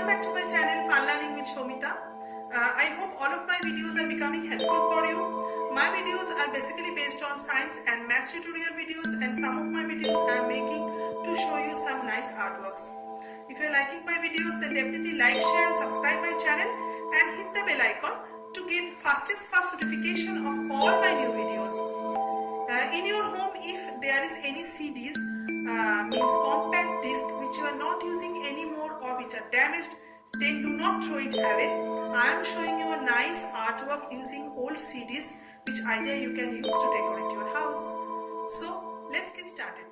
Welcome back to my channel Fun Learning with Shomita. I hope all of my videos are becoming helpful for you. My videos are basically based on science and maths tutorial videos, and some of my videos I am making to show you some nice artworks. If you are liking my videos, then definitely like, share and subscribe my channel and hit the bell icon to get fast notification of all my new videos. In your home, if there is any CDs, means compact disc, which you are not using anymore or which are damaged, then do not throw it away. I am showing you a nice artwork using old CDs, which idea you can use to decorate your house. So let's get started.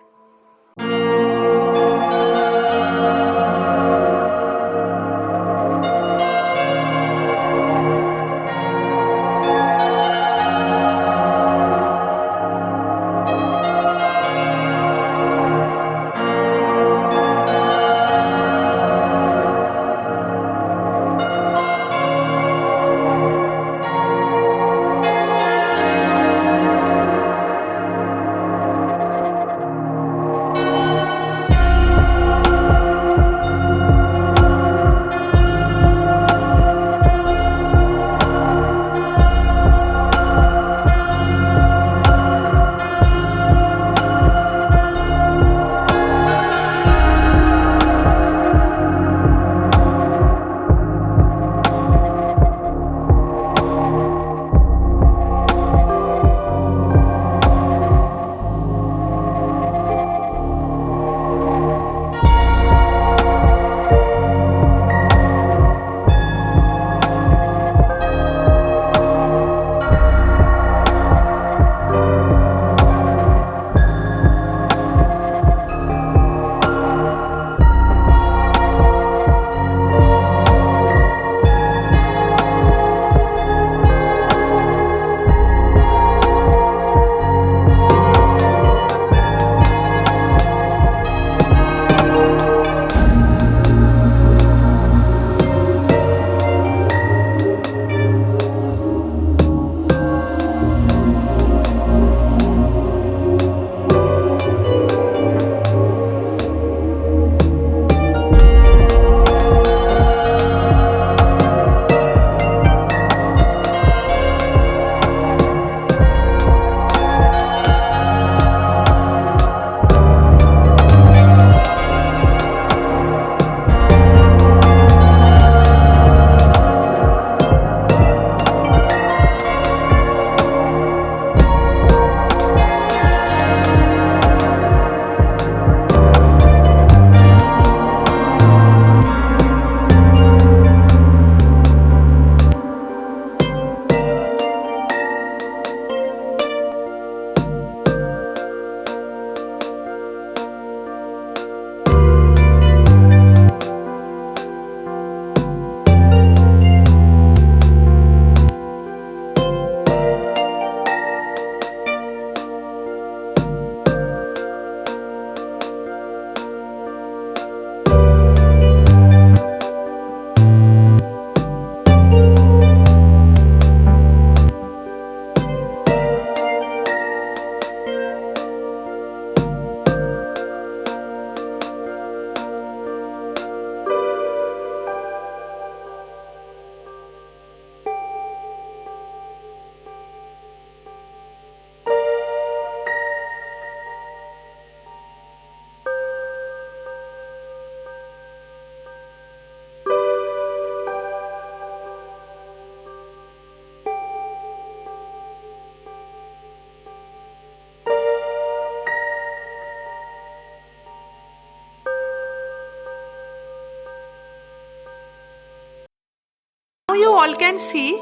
Now you all can see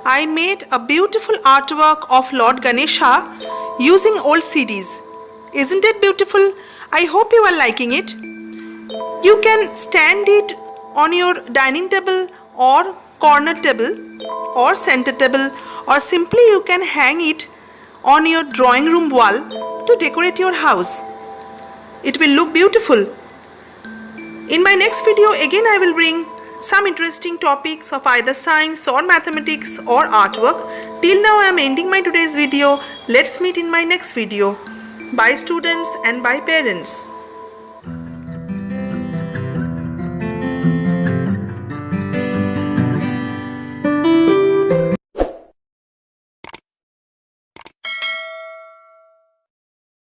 I made a beautiful artwork of Lord Ganesha using old CDs. Isn't it beautiful? I hope you are liking it. You can stand it on your dining table or corner table or center table, or simply you can hang it on your drawing room wall to decorate your house. It will look beautiful. In my next video again I will bring some interesting topics of either science or mathematics or artwork. Till now I am ending my today's video. Let's meet in my next video. Bye students and bye parents.